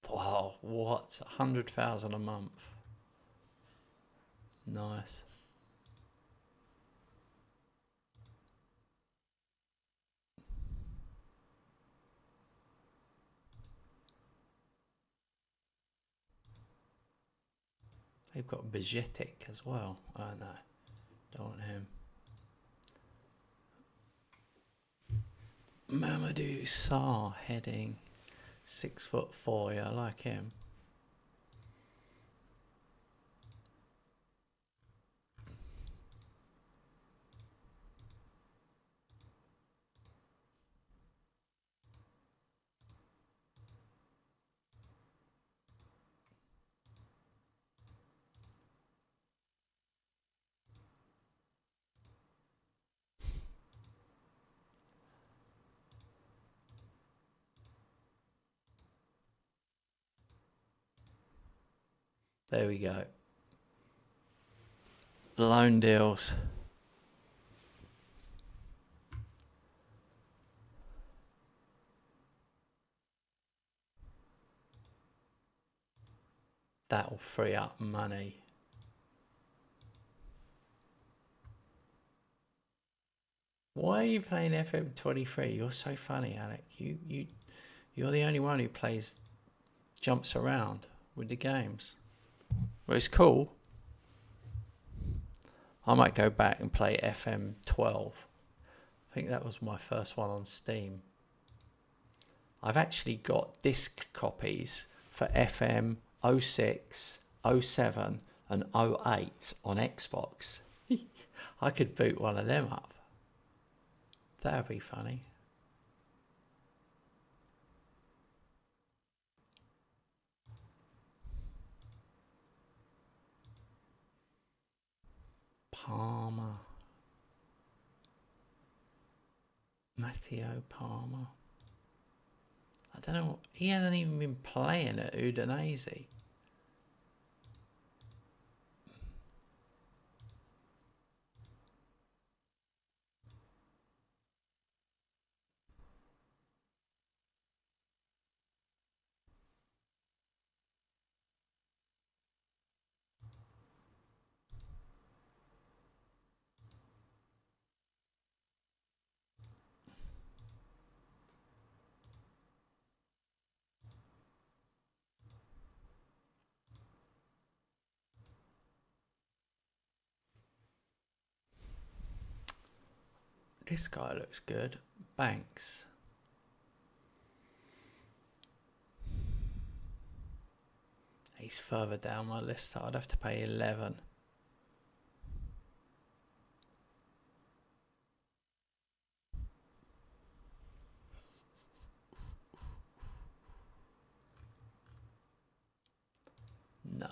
Wow, what? 100,000 a month. Nice. They've got Bejetic as well. Oh no, don't want him. Mamadou Sarr heading. 6'4", yeah, I like him. There we go. Loan deals. That will free up money. Why are you playing FM23? You're so funny, Alec. You're the only one who jumps around with the games. Well, it's cool. I might go back and play FM12. I think that was my first one on Steam. I've actually got disc copies for FM06, 07 and 08 on Xbox. I could boot one of them up. That would be funny. Palmer. Matteo Palmer. I don't know. He hasn't even been playing at Udinese. This guy looks good. Banks. He's further down my list. I'd have to pay 11. No.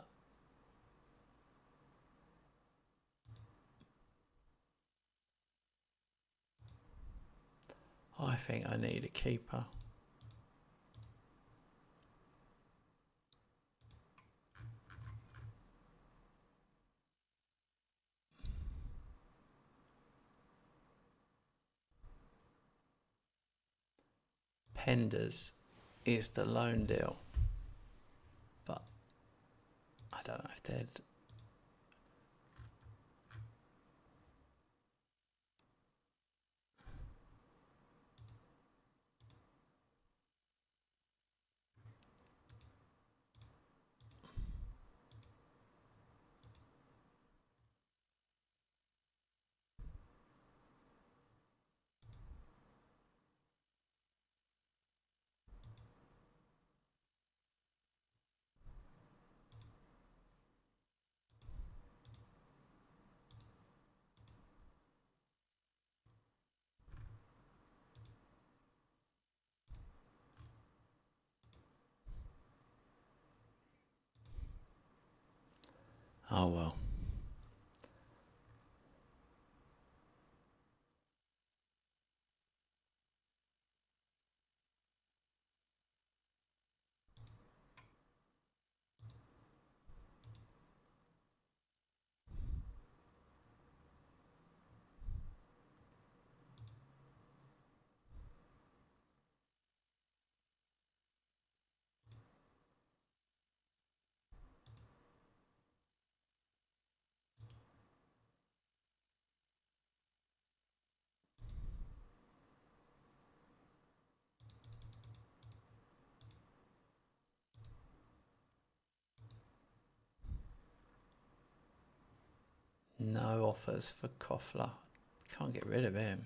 I think I need a keeper. Penders is the loan deal, but I don't know if they'd. Oh well. No offers for Koffler. Can't get rid of him.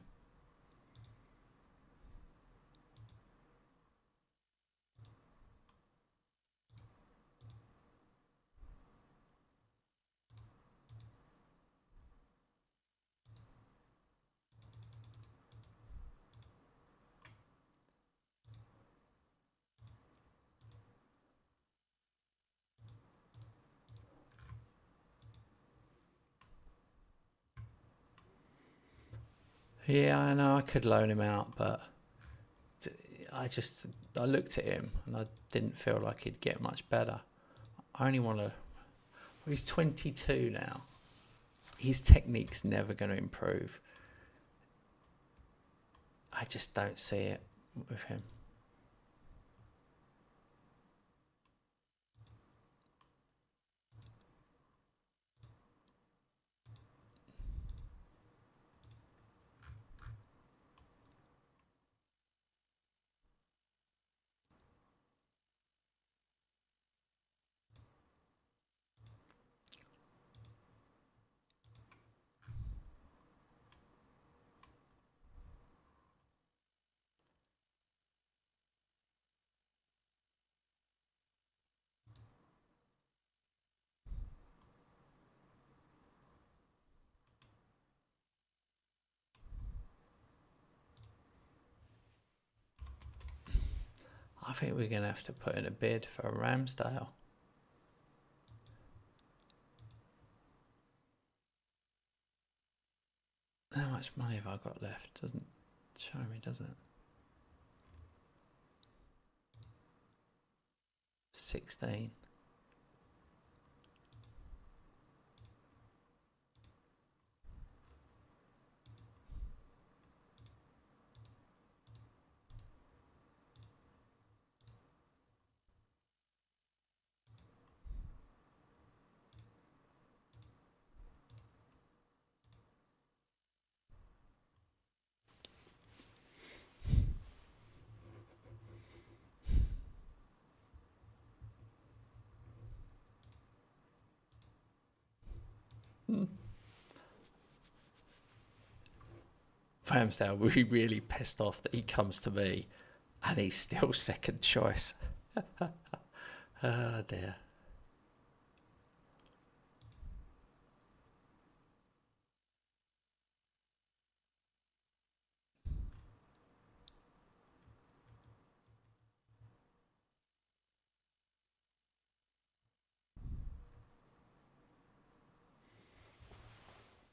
Yeah, I know I could loan him out, but I looked at him and I didn't feel like he'd get much better. I only want to. Well, he's 22 now. His technique's never going to improve. I just don't see it with him. I think we're going to have to put in a bid for Ramsdale. How much money have I got left? Doesn't show me, does it? 16. Ramsdale will be really pissed off that he comes to me and he's still second choice. Oh dear.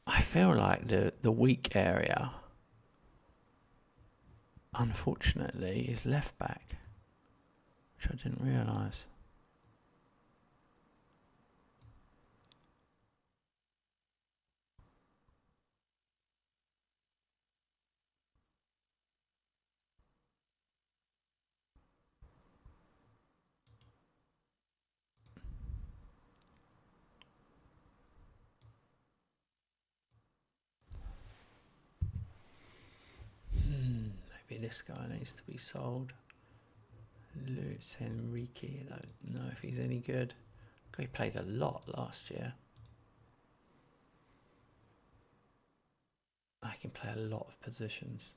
I feel like the weak area, unfortunately, is left back, which I didn't realise. Maybe this guy needs to be sold. Luis Enrique, I don't know if he's any good. He played a lot last year. I can play a lot of positions.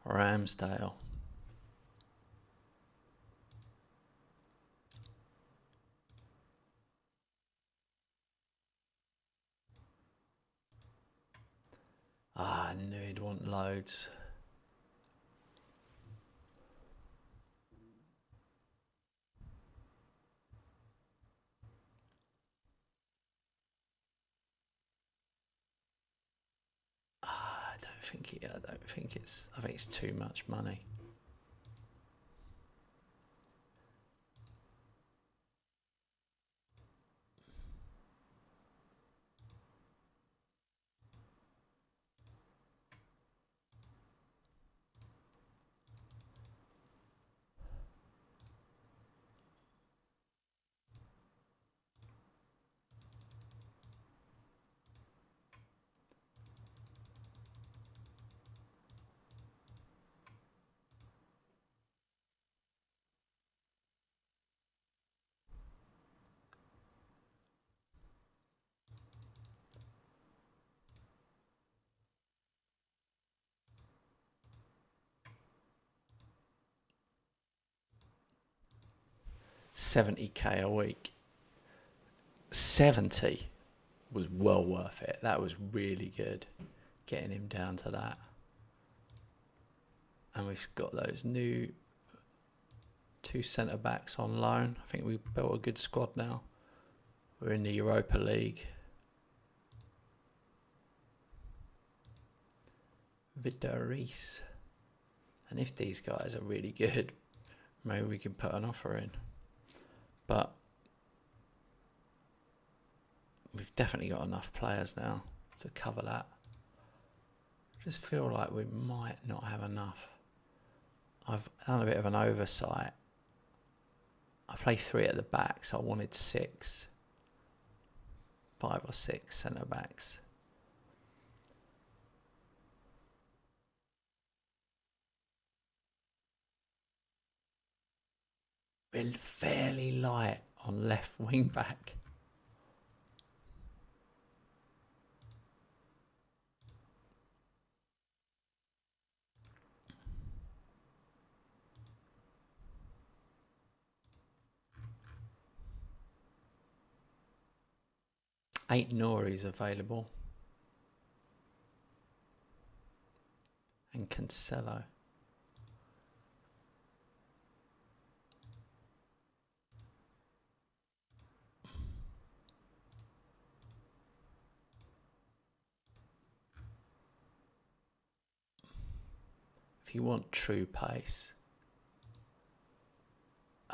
Ramsdale. I knew he'd want loads. I think it's too much money. $70k a week. 70 was well worth it. That was really good, getting him down to that. And we've got those new 2 centre backs on loan. I think we've built a good squad now. We're in the Europa League. Vidaris. And if these guys are really good, maybe we can put an offer in. But we've definitely got enough players now to cover that. Just feel like we might not have enough. I've done a bit of an oversight. I play 3 at the back, so I wanted 6. 5 or 6 centre backs. We're fairly light on left wing back. Eight Noris available. and Cancelo. If you want true pace.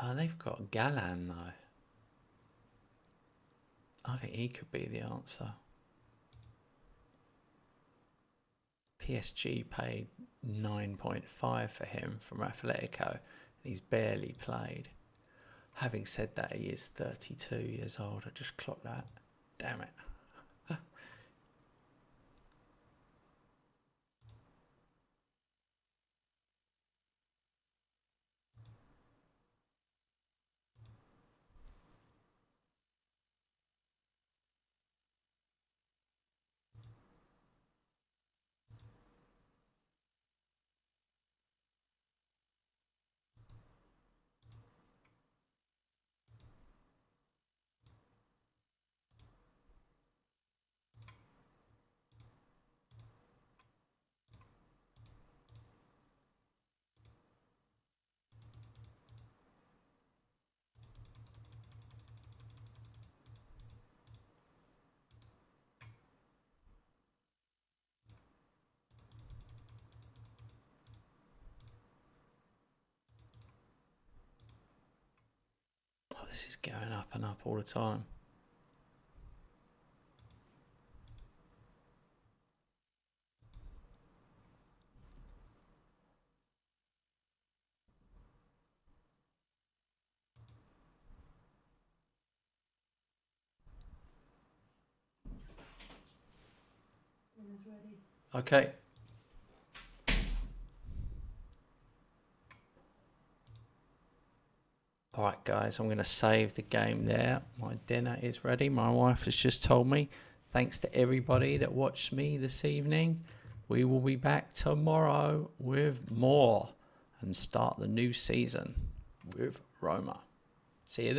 Oh, they've got Galan though. I think he could be the answer. PSG paid 9.5 for him from Atletico, and he's barely played. Having said that, he is 32 years old. I just clocked that. Damn it. Oh, this is going up and up all the time. Okay. Alright guys, I'm going to save the game there. My dinner is ready. My wife has just told me. Thanks to everybody that watched me this evening. We will be back tomorrow with more and start the new season with Roma. See you then.